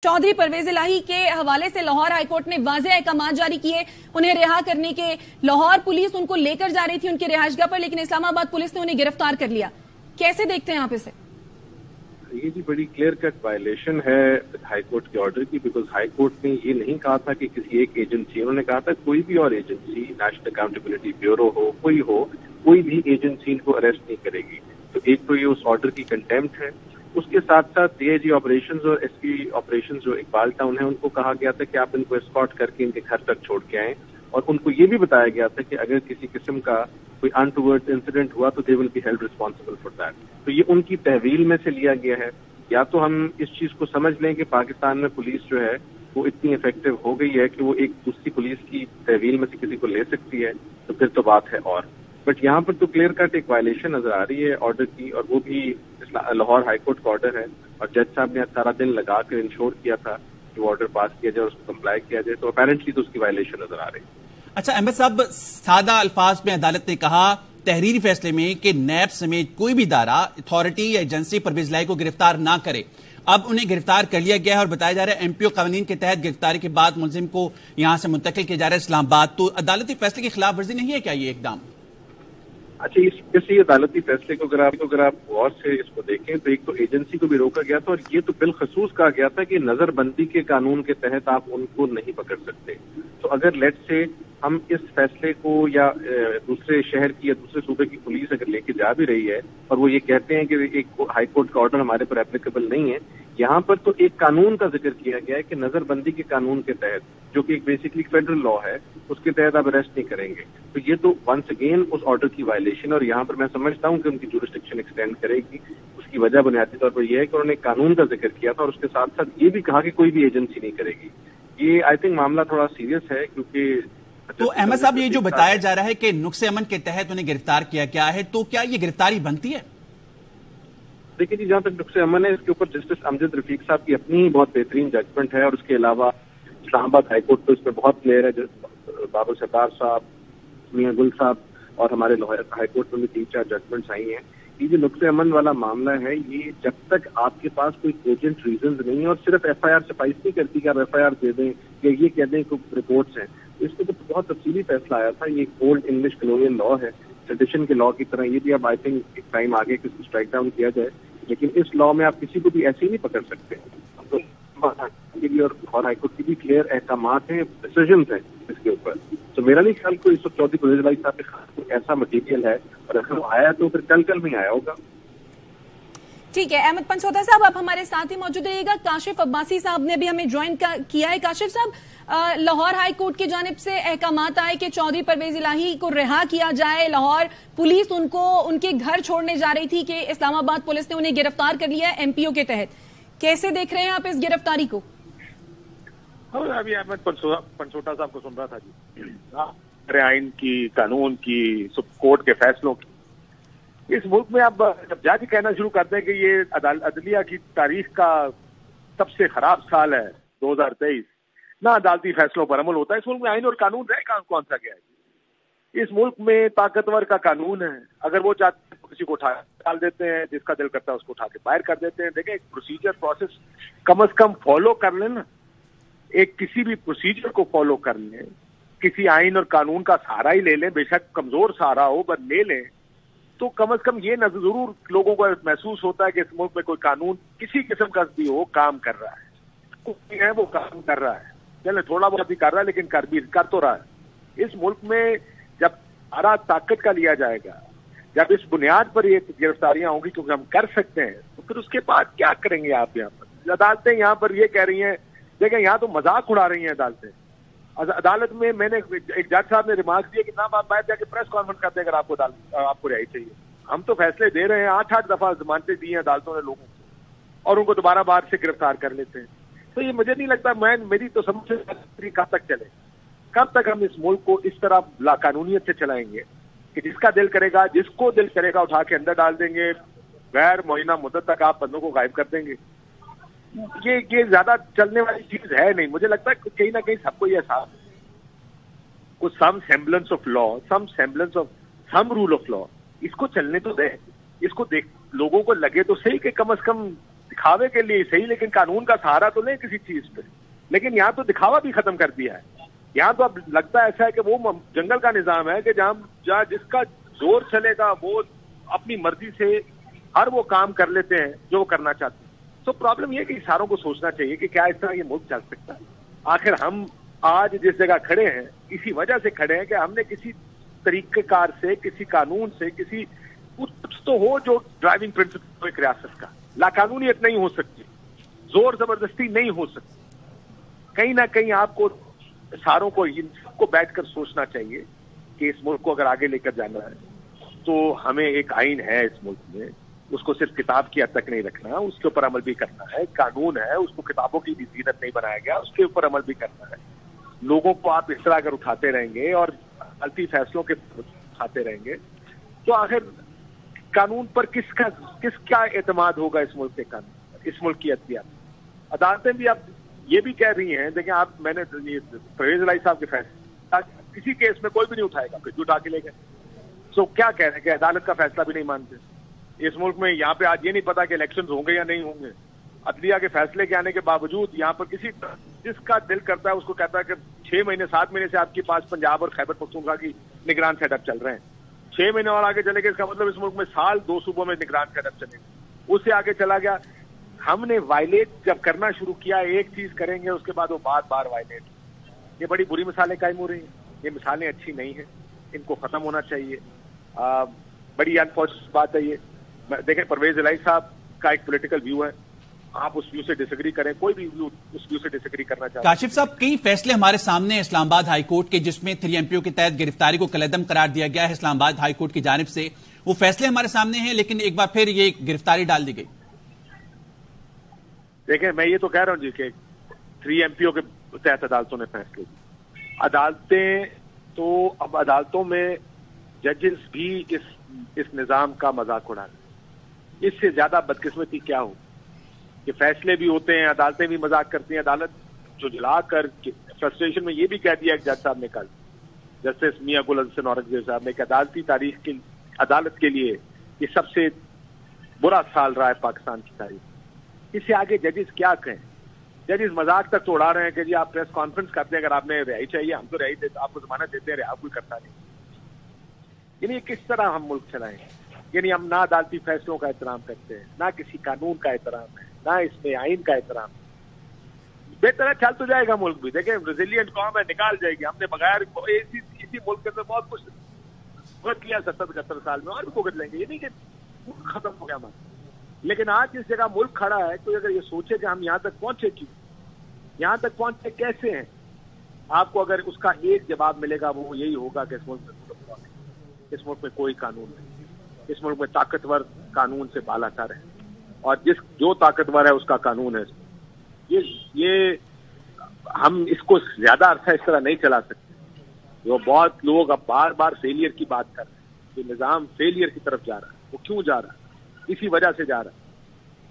चौधरी परवेज इलाही के हवाले से लाहौर हाईकोर्ट ने वाज़ेह अहकाम जारी किए उन्हें रिहा करने के। लाहौर पुलिस उनको लेकर जा रही थी उनकी रिहाइशगाह पर, लेकिन इस्लामाबाद पुलिस ने उन्हें गिरफ्तार कर लिया। कैसे देखते हैं आप इसे? ये जी बड़ी क्लियर कट वायलेशन है हाईकोर्ट के ऑर्डर की, बिकॉज हाईकोर्ट ने ये नहीं कहा था कि किसी एक एजेंसी, उन्होंने कहा था कोई भी और एजेंसी, नेशनल अकाउंटेबिलिटी ब्यूरो हो, कोई भी एजेंसी इनको अरेस्ट नहीं करेगी। तो एक तो ये उस ऑर्डर की कंटेम्प्ट है। उसके साथ साथ डीआईजी ऑपरेशंस और एसपी ऑपरेशंस जो इकबाल टाउन है, उनको कहा गया था कि आप इनको एस्कॉर्ट करके इनके घर तक छोड़ के आएं, और उनको ये भी बताया गया था कि अगर किसी किस्म का कोई अनटूवर्ड्स इंसिडेंट हुआ तो they will be held responsible for that. तो ये उनकी तहवील में से लिया गया है। या तो हम इस चीज को समझ लें कि पाकिस्तान में पुलिस जो है वो इतनी इफेक्टिव हो गई है कि वो एक दूसरी पुलिस की तहवील में से किसी को ले सकती है, तो फिर तो बात है। और बट यहाँ पर तो क्लियर कट एक वायलेशन नजर आ रही है ऑर्डर की, और वो भी लाहौर हाईकोर्ट का ऑर्डर है, और जज साहब ने सारा दिन लगा कर इंश्योर किया था कि वो ऑर्डर पास किया जाए और उसको कंप्लाई किया जाए। तो अपेरेंटली तो उसकी वायलेशन नजर आ रही है। अच्छा अहमद साहब, सादा अल्फाज में अदालत ने कहा तहरीरी फैसले में कि नैब समेत कोई भी इदारा, अथॉरिटी या एजेंसी परवेज इलाही को गिरफ्तार ना करे। अब उन्हें गिरफ्तार कर लिया गया है और बताया जा रहा है एमपीओ कानून के तहत गिरफ्तारी के बाद मुलजिम को यहां से मुंतकिल किया जा रहा है इस्लामाबाद। तो अदालती फैसले की खिलाफ वर्जी नहीं है क्या ये इकदाम? अच्छा, इसी अदालती फैसले को अगर आप गौर से इसको देखें तो एक तो एजेंसी को भी रोका गया था, और ये तो बिलखसूस कहा गया था कि नजरबंदी के कानून के तहत आप उनको नहीं पकड़ सकते। तो अगर लेट से हम इस फैसले को या दूसरे शहर की या दूसरे सूबे की पुलिस अगर लेके जा भी रही है और वो ये कहते हैं कि एक हाईकोर्ट का ऑर्डर हमारे पर एप्लीकेबल नहीं है, यहाँ पर तो एक कानून का जिक्र किया गया है कि नजरबंदी के कानून के तहत, जो कि एक बेसिकली फेडरल लॉ है, उसके तहत आप अरेस्ट नहीं करेंगे। तो ये तो वंस अगेन उस ऑर्डर की वायलेशन, और यहाँ पर मैं समझता हूँ कि उनकी जुरिस्डिक्शन एक्सटेंड करेगी। उसकी वजह बुनियादी तौर पर यह है कि उन्होंने कानून का जिक्र किया था और उसके साथ साथ ये भी कहा कि कोई भी एजेंसी नहीं करेगी। ये आई थिंक मामला थोड़ा सीरियस है, क्योंकि तो अहमद साहब, ये जो बताया जा रहा है कि नुक्से अमन के तहत उन्हें गिरफ्तार किया गया है, तो क्या ये गिरफ्तारी बनती है? देखिए जी, जहां तक नुक्से अमन है, इसके ऊपर जस्टिस अमजद रफीक साहब की अपनी ही बहुत बेहतरीन जजमेंट है, और उसके अलावा इस्लामाबाद हाईकोर्ट तो इसमें बहुत क्लियर है। बाबू सत्तार साहब, मियां गुल साहब, और हमारे हाईकोर्ट में भी 3-4 जजमेंट्स आई हैं। ये जो नुक्से अमन वाला मामला है, ये जब तक आपके पास कोई कोजेंट रीजन नहीं है, और सिर्फ एफआईआर सफाइस नहीं करती कि आप एफआईआर दे दें या ये कह दें कि रिपोर्ट्स हैं। इसके तो बहुत तफसीली फैसला आया था। ये ओल्ड इंग्लिश कॉलोनियल लॉ है, सेडिशन के लॉ की तरह। ये भी अब आई थिंक एक टाइम आगे किसी स्ट्राइक डाउन किया जाए, लेकिन इस लॉ में आप किसी को भी ऐसे ही नहीं पकड़ सकते। तो और हाईकोर्ट की भी क्लियर अहकाम हैं, डिसीजन हैं इसके ऊपर। तो मेरा नहीं ख्याल कोई चौधरी परवेज इलाही साहब के खिलाफ ऐसा मटीरियल है, और अगर वो आया तो फिर कल में आया होगा। ठीक है, अहमद पंचोटा साहब आप हमारे साथ ही मौजूद रहिएगा। काशिफ अब्बासी साहब ने भी हमें ज्वाइन किया है। काशिफ साहब, लाहौर हाई कोर्ट की जानिब से अहकाम आए कि चौधरी परवेज इलाही को रिहा किया जाए। लाहौर पुलिस उनको उनके घर छोड़ने जा रही थी कि इस्लामाबाद पुलिस ने उन्हें गिरफ्तार कर लिया है एमपीओ के तहत। कैसे देख रहे हैं आप इस गिरफ्तारी को? अभी अहमद पंचोटा साहब को सुन रहा था जी, आइन की, कानून की, सुप्रीम कोर्ट के फैसलों की। इस मुल्क में अब जब जाके कहना शुरू करते हैं कि ये अदलिया की तारीख का सबसे खराब साल है 2023, ना अदालती फैसलों पर अमल होता है, इस मुल्क में आइन और कानून रहेगा कौन सा क्या है? इस मुल्क में ताकतवर का कानून है, अगर वो चाहते हैं तो किसी को उठा डाल देते हैं, जिसका दिल करता है उसको उठा के बाहर कर देते हैं। देखें, एक प्रोसीजर प्रोसेस कम से कम फॉलो कर लेना, एक किसी भी प्रोसीजर को फॉलो कर लें, किसी आइन और कानून का सहारा ही ले लें, बेशक कमजोर सहारा हो पर ले लें, तो कम से कम ये न जरूर लोगों को महसूस होता है कि इस मुल्क में कोई कानून किसी किस्म का भी हो काम कर रहा है। कुछ है वो काम कर रहा है, चले थोड़ा बहुत ही कर रहा है, लेकिन कर तो रहा है। इस मुल्क में जब सारा ताकत का लिया जाएगा, जब इस बुनियाद पर ये गिरफ्तारियां होंगी क्योंकि हम कर सकते हैं, तो फिर उसके बाद क्या करेंगे आप? यहाँ पर अदालतें यहाँ पर ये कह रही हैं, देखें यहाँ तो मजाक उड़ा रही हैं अदालतें। अदालत में मैंने एक जज साहब ने रिमार्क दिया कि ना आप बाहर जाके प्रेस कॉन्फ्रेंस करते हैं अगर आपको रिहाई चाहिए। हम तो फैसले दे रहे हैं, 8-8 दफा जमानतें दी हैं अदालतों ने लोगों को, और उनको दोबारा बाहर से गिरफ्तार कर लेते हैं। तो ये मुझे नहीं लगता, मेरी तो समझ से कब तक चले, कब तक हम इस मुल्क को इस तरह लाकानूनियत से चलाएंगे कि जिसका दिल करेगा, जिसको दिल करेगा उठा के अंदर डाल देंगे, गैर मुआयना मुद्दत तक आप बंदों को गायब कर देंगे। ये ज्यादा चलने वाली चीज है नहीं। मुझे लगता है कहीं ना कहीं सबको ये एहसास है, कुछ some semblance of law, some semblance of some rule of law, इसको चलने तो दे, इसको देख लोगों को लगे तो सही कि कम से कम दिखावे के लिए सही, लेकिन कानून का सहारा तो लें किसी चीज पे। लेकिन यहाँ तो दिखावा भी खत्म कर दिया है। यहाँ तो अब लगता है ऐसा है कि वो जंगल का निजाम है कि जहाँ जिसका जोर चलेगा वो अपनी मर्जी से हर वो काम कर लेते हैं जो करना चाहते हैं। तो प्रॉब्लम ये है कि इशारों को सोचना चाहिए कि क्या इस तरह ये मुल्क चल सकता है। आखिर हम आज जिस जगह खड़े हैं इसी वजह से खड़े हैं कि हमने किसी तरीकेकार से, किसी कानून से, किसी कुछ तो हो जो ड्राइविंग प्रिंसिपल एक रियासत का। लाकानूनियत नहीं हो सकती, जोर जबरदस्ती नहीं हो सकती। कहीं ना कहीं आपको सारों को, इन सबको बैठकर सोचना चाहिए कि इस मुल्क को अगर आगे लेकर जाना है तो हमें एक आइन है इस मुल्क में, उसको सिर्फ किताब की हद तक नहीं रखना, उसके ऊपर अमल भी करना है। कानून है, उसको किताबों की भी जीनत नहीं बनाया गया, उसके ऊपर अमल भी करना है। लोगों को आप इस तरह अगर उठाते रहेंगे और गलती फैसलों के उठाते रहेंगे तो आखिर कानून पर किसका एतमाद होगा इस मुल्क के कानून, इस मुल्क की अदलियात। अदालतें भी अब ये भी कह रही हैं, देखिए आप, मैंने परवेज इलाही साहब के फैसले किसी केस में कोई भी नहीं उठाएगा, फिर उठा के ले गए। तो क्या कह रहे हैं कि अदालत का फैसला भी नहीं मानते। इस मुल्क में यहाँ पे आज ये नहीं पता कि इलेक्शंस होंगे या नहीं होंगे। अदलिया के फैसले के आने के बावजूद यहाँ पर जिसका दिल करता है उसको कहता है कि 6 महीने 7 महीने से आपके पास पंजाब और खैबर पख्तूनख्वा की निगरान सेटअप चल रहे हैं। 6 महीने और आगे चले गए, इसका मतलब इस मुल्क में साल 2 सूबों में निगरान सेटअप चलेगा। उससे आगे चला गया, हमने वायलेट जब करना शुरू किया, एक चीज करेंगे उसके बाद वो बार बार वायलेट। ये बड़ी बुरी मिसालें कायम हो रही हैं, ये मिसालें अच्छी नहीं है, इनको खत्म होना चाहिए। बड़ी अनफॉर्चुनेट बात है ये। देखें, परवेज इलाही साहब का एक पॉलिटिकल व्यू है, आप उस व्यू से डिसएग्री करें, कोई भी व्यू उस व्यू से डिसएग्री करना चाहते हैं। काशिफ साहब, कई फैसले हमारे सामने हैं इस्लामाबाद हाईकोर्ट के, जिसमें 3 एमपीओ के तहत गिरफ्तारी को कलअदम करार दिया गया है इस्लामाबाद हाईकोर्ट की जानिब से। वो फैसले हमारे सामने हैं, लेकिन एक बार फिर ये गिरफ्तारी डाल दी गई। देखें, मैं ये तो कह रहा हूं जी कि 3 एमपीओ के तहत अदालतों ने फैसले दिए। अदालतें तो अब अदालतों में जजेस भी इस निजाम का मजाक उड़ा रहे। इससे ज्यादा बदकिस्मती क्या हो कि फैसले भी होते हैं, अदालतें भी मजाक करती हैं। अदालत झुझला कर फ्रस्ट्रेशन में ये भी कह दिया जज साहब ने कल, जस्टिस मियां गुल हसन औरंगजेब साहब ने, कि अदालती तारीख की अदालत के लिए ये सबसे बुरा साल रहा है पाकिस्तान की तारीख। इससे आगे जजेस क्या कहें? जजेस मजाक तक तो उड़ा रहे हैं कि जी आप प्रेस कॉन्फ्रेंस करते हैं, अगर आपने रिहाई चाहिए हम तो रिहाई देते, आपको जमानत देते हैं, रिहा कोई करता नहीं। यानी किस तरह हम मुल्क चलाएं? यानी हम ना अदालती फैसलों का एहतराम करते हैं, ना किसी कानून का एहतराम है, ना इसमें आइन का एहतराम। बेहतर है, चल तो जाएगा मुल्क भी। देखें, रेजिलिएंट कौम है, निकाल जाएगी। हमने बगैर इसी मुल्क के अंदर बहुत कुछ भुगत लिया 70-75 साल में, और भी भुगत लेंगे। ये नहीं कि मुल्क खत्म हो गया हमारा। लेकिन आज जिस जगह मुल्क खड़ा है, कोई अगर ये सोचे कि हम यहाँ तक पहुंचे क्यों, यहाँ तक पहुंचे कैसे हैं, आपको अगर उसका एक जवाब मिलेगा वो यही होगा कि इस मुल्क में कोई कानून नहीं, इस मुल्क में ताकतवर कानून से बालातर है, और जो ताकतवर है उसका कानून है। ये हम इसको ज्यादा अरसा इस तरह नहीं चला सकते। जो बहुत लोग अब बार बार फेलियर की बात कर रहे हैं, कि निजाम फेलियर की तरफ जा रहा है। वो क्यों जा रहा है? इसी वजह से जा रहा है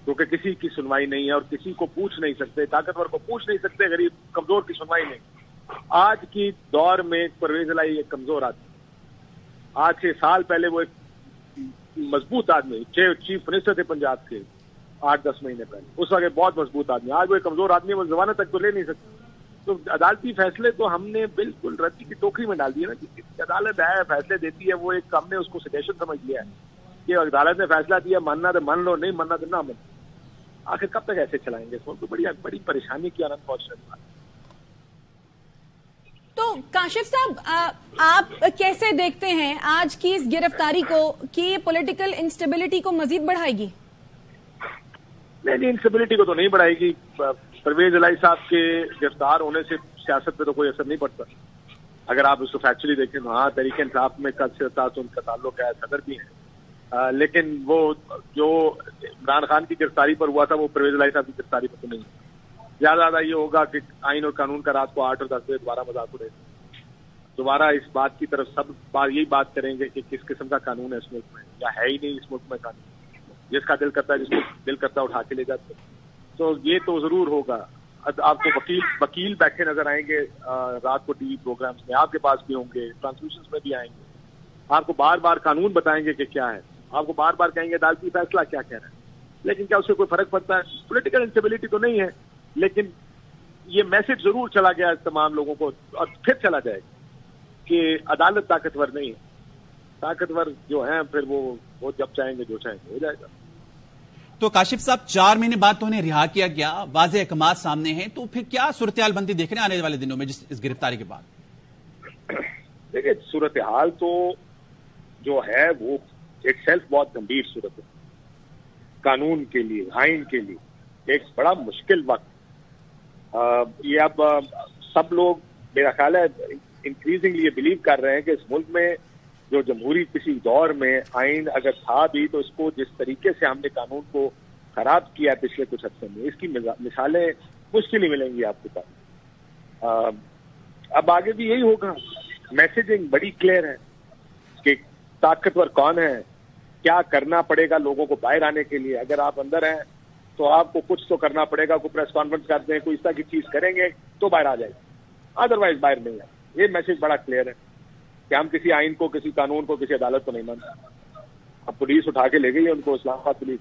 क्योंकि किसी की सुनवाई नहीं है, और किसी को पूछ नहीं सकते, ताकतवर को पूछ नहीं सकते, गरीब कमजोर की सुनवाई नहीं। आज की दौर में परवेज इलाही एक कमजोर आदमी, आज से साल पहले वो एक मजबूत आदमी, चीफ मिनिस्टर थे पंजाब के 8-10 महीने पहले, उस वक्त बहुत मजबूत आदमी। आज वो एक कमजोर आदमी, वो जमानत तक तो ले नहीं सकते। तो अदालती फैसले तो हमने बिल्कुल रद्दी की टोकरी में डाल दिया ना। कि अदालत है, फैसले देती है, वो एक हमने उसको सजेशन समझ लिया है कि अदालत ने फैसला दिया, मानना तो मान लो, नहीं मानना तो ना मान। आखिर कब तक ऐसे चलाएंगे इसको? तो बड़ी परेशानी की अनफॉर्चुनेट बात। तो काशिफ साहब, आप कैसे देखते हैं आज की इस गिरफ्तारी को, कि ये पॉलिटिकल इंस्टेबिलिटी को मजीद बढ़ाएगी? नहीं, इंस्टेबिलिटी को तो नहीं बढ़ाएगी। परवेज इलाही साहब के गिरफ्तार होने से सियासत पे तो कोई असर नहीं पड़ता। अगर आप उसको फैक्चुअली देखें तो हाँ, तहरीक इंसाफ में कल से था तो उनका ताल्लुक है, सदर भी है। लेकिन वो जो इमरान खान की गिरफ्तारी पर हुआ था वो परवेज इलाही साहब की गिरफ्तारी पर तो नहीं। ज्यादा ये होगा कि आइन और कानून का रात को 8 और 10 बजे दोबारा मजाक उड़ेगा। दोबारा इस बात की तरफ सब बार यही बात करेंगे कि किस किस्म का कानून है इस मुल्क में, या है ही नहीं इस मुल्क में कानून। जिसका दिल करता है, जिसको दिल करता है उठा के ले जाते। तो ये तो जरूर होगा। आपको वकील बैठे नजर आएंगे रात को टीवी प्रोग्राम्स में, आपके पास भी होंगे, ट्रांसमिशंस में भी आएंगे। आपको बार बार कानून बताएंगे कि क्या है, आपको बार बार कहेंगे अदालती फैसला क्या कह रहा है। لیکن کیا اس سے کوئی فرق پڑتا ہے؟ پولیٹیکل انسٹیبلٹی تو نہیں ہے، لیکن یہ میسج ضرور چلا گیا تمام لوگوں کو، اور پھر چلا جائے گا کہ عدالت طاقتور نہیں ہے، طاقتور جو ہیں پھر وہ جب چاہیں گے جو چاہیں گے ہو جائے گا۔ تو کاشف صاحب 4 مہینے بعد تو انہیں رہا کیا گیا، واضح احکامات سامنے ہیں، تو پھر کیا صورتحال بنتی دیکھ رہے ہیں آنے والے دنوں میں اس گرفتاری کے بعد؟ دیکھیں صورتحال تو جو ہے وہ ایک سیلف بہت گمبھیر صورت ہے، قانون کے لیے، آئین کے لیے ایک بڑا مشکل وقت۔ یہ اب سب لوگ میرا خیال ہے انکریزنگلی یہ بلیو کر رہے ہیں کہ اس ملک میں جو جمہوری کسی دور میں آئین اگر تھا بھی تو اس کو جس طریقے سے ہم نے قانون کو خراب کیا ہے پچھلے کچھ عرصے میں، اس کی مثالیں مشکل ہی ملیں گی آپ کے پاس۔ اب آگے بھی یہی ہوگا، میسیجنگ بڑی کلیئر ہے کہ طاقتور کون ہے، کیا کرنا پڑے گا لوگوں کو باہر آنے کے لیے۔ اگر آپ اندر ہیں تو آپ کو کچھ تو کرنا پڑے گا، کوئی پریس کانفرنس کرتے ہیں، کوئی اس طرح کی چیز کریں گے تو باہر آ جائے گا، ادروائز باہر نہیں ہے۔ یہ میسج بڑا کلیئر ہے کہ ہم کسی آئین کو، کسی قانون کو، کسی عدالت کو نہیں مانتے۔ اب پولیس اٹھا کے لے گئی ہے ان کو، اسلام آباد پولیس۔